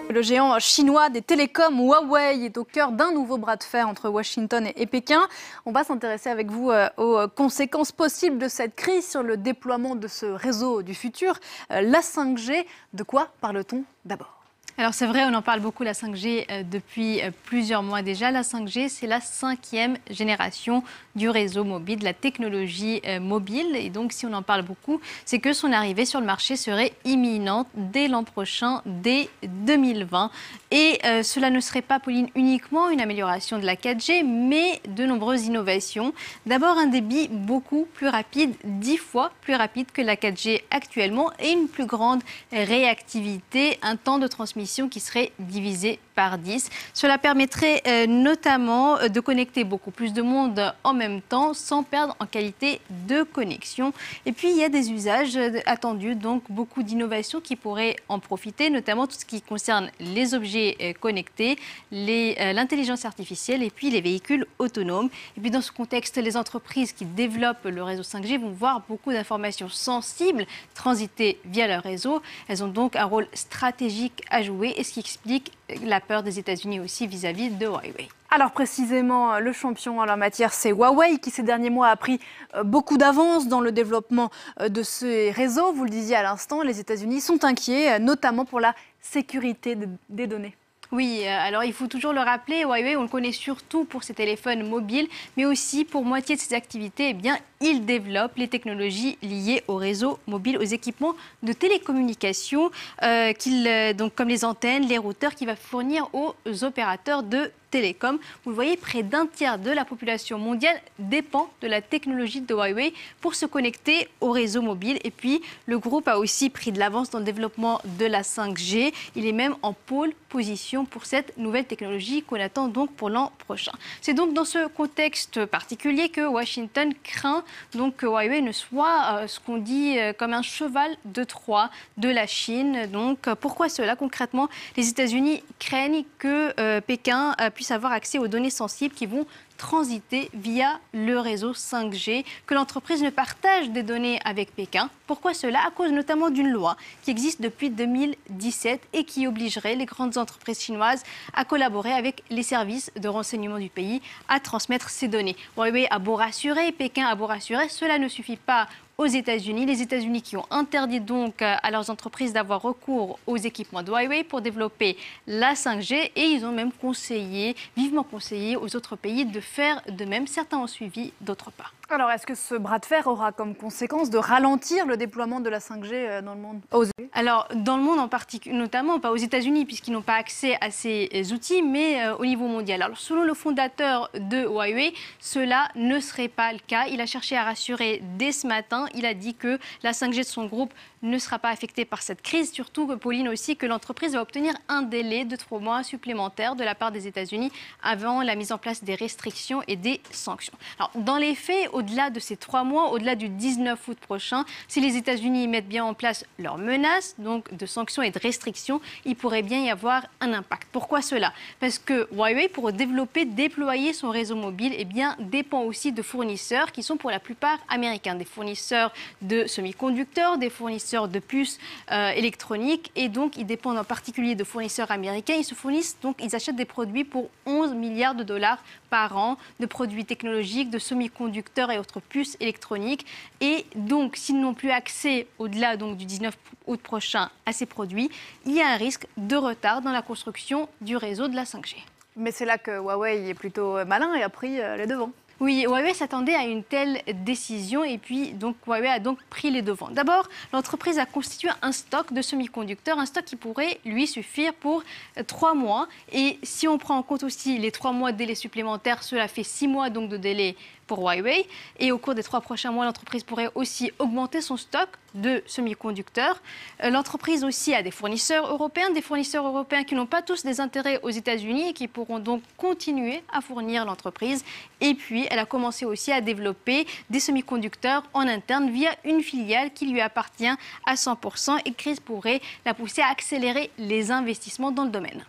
Le géant chinois des télécoms Huawei est au cœur d'un nouveau bras de fer entre Washington et Pékin. On va s'intéresser avec vous aux conséquences possibles de cette crise sur le déploiement de ce réseau du futur, la 5G. De quoi parle-t-on d'abord ? Alors c'est vrai, on en parle beaucoup, la 5G, depuis plusieurs mois déjà. La 5G, c'est la 5e génération du réseau mobile, de la technologie mobile. Et donc, si on en parle beaucoup, c'est que son arrivée sur le marché serait imminente dès l'an prochain, dès 2020. Et cela ne serait pas, Pauline, uniquement une amélioration de la 4G, mais de nombreuses innovations. D'abord, un débit beaucoup plus rapide, 10 fois plus rapide que la 4G actuellement, et une plus grande réactivité, un temps de transmission qui serait divisé par 10. Cela permettrait notamment de connecter beaucoup plus de monde en même temps sans perdre en qualité de connexion. Et puis il y a des usages attendus, donc beaucoup d'innovations qui pourraient en profiter, notamment tout ce qui concerne les objets connectés, l'intelligence artificielle et puis les véhicules autonomes. Et puis dans ce contexte, les entreprises qui développent le réseau 5G vont voir beaucoup d'informations sensibles transiter via leur réseau. Elles ont donc un rôle stratégique à jouer, et ce qui explique la peur des États-Unis aussi vis-à-vis de Huawei. Alors précisément, le champion en la matière, c'est Huawei qui ces derniers mois a pris beaucoup d'avance dans le développement de ces réseaux. Vous le disiez à l'instant, les États-Unis sont inquiets, notamment pour la sécurité des données. Oui, alors il faut toujours le rappeler, Huawei, on le connaît surtout pour ses téléphones mobiles, mais aussi pour moitié de ses activités, eh bien, il développe les technologies liées au réseau mobile, aux équipements de télécommunication, donc comme les antennes, les routeurs, qu'il va fournir aux opérateurs de télécom. Vous le voyez, près d'un tiers de la population mondiale dépend de la technologie de Huawei pour se connecter au réseau mobile. Et puis, le groupe a aussi pris de l'avance dans le développement de la 5G. Il est même en pôle position pour cette nouvelle technologie qu'on attend donc pour l'an prochain. C'est donc dans ce contexte particulier que Washington craint donc que Huawei ne soit ce qu'on dit comme un cheval de Troie de la Chine. Donc, pourquoi cela concrètement? Les États-Unis craignent que Pékin puisse avoir accès aux données sensibles qui vont transiter via le réseau 5G, que l'entreprise ne partage des données avec Pékin. Pourquoi cela? À cause notamment d'une loi qui existe depuis 2017 et qui obligerait les grandes entreprises chinoises à collaborer avec les services de renseignement du pays à transmettre ces données. Huawei a beau rassurer, Pékin a beau rassurer, cela ne suffit pas aux États-Unis. Les États-Unis qui ont interdit donc à leurs entreprises d'avoir recours aux équipements de Huawei pour développer la 5G, et ils ont même vivement conseillé aux autres pays de faire de même. Certains ont suivi, d'autres pas. Alors, est-ce que ce bras de fer aura comme conséquence de ralentir le déploiement de la 5G dans le monde? Alors, dans le monde en particulier, notamment, pas aux États-Unis, puisqu'ils n'ont pas accès à ces outils, mais au niveau mondial. Alors, selon le fondateur de Huawei, cela ne serait pas le cas. Il a cherché à rassurer dès ce matin. Il a dit que la 5G de son groupe ne sera pas affectée par cette crise. Surtout, Pauline, aussi, que l'entreprise va obtenir un délai de 3 mois supplémentaires de la part des États-Unis avant la mise en place des restrictions et des sanctions. Alors, dans les faits, au-delà de ces 3 mois, au-delà du 19 août prochain, si les États-Unis mettent bien en place leurs menaces, donc de sanctions et de restrictions, il pourrait bien y avoir un impact. Pourquoi cela? Parce que Huawei, pour déployer son réseau mobile, eh bien, dépend aussi de fournisseurs qui sont pour la plupart américains, des fournisseurs de semi-conducteurs, des fournisseurs de puces électroniques, et donc ils dépendent en particulier de fournisseurs américains. Ils achètent des produits pour 11 milliards de dollars par an, de produits technologiques, de semi-conducteurs et autres puces électroniques. Et donc, s'ils n'ont plus accès au-delà donc du 19 août prochain à ces produits, il y a un risque de retard dans la construction du réseau de la 5G. Mais c'est là que Huawei est plutôt malin et a pris les devants. Oui, Huawei s'attendait à une telle décision, et puis donc Huawei a donc pris les devants. D'abord, l'entreprise a constitué un stock de semi-conducteurs, un stock qui pourrait lui suffire pour 3 mois. Et si on prend en compte aussi les 3 mois de délai supplémentaires, cela fait 6 mois donc de délai pour Huawei. Et au cours des 3 prochains mois, l'entreprise pourrait aussi augmenter son stock de semi-conducteurs. L'entreprise aussi a des fournisseurs européens qui n'ont pas tous des intérêts aux États-Unis et qui pourront donc continuer à fournir l'entreprise. Et puis, elle a commencé aussi à développer des semi-conducteurs en interne via une filiale qui lui appartient à 100%, et crise pourrait la pousser à accélérer les investissements dans le domaine.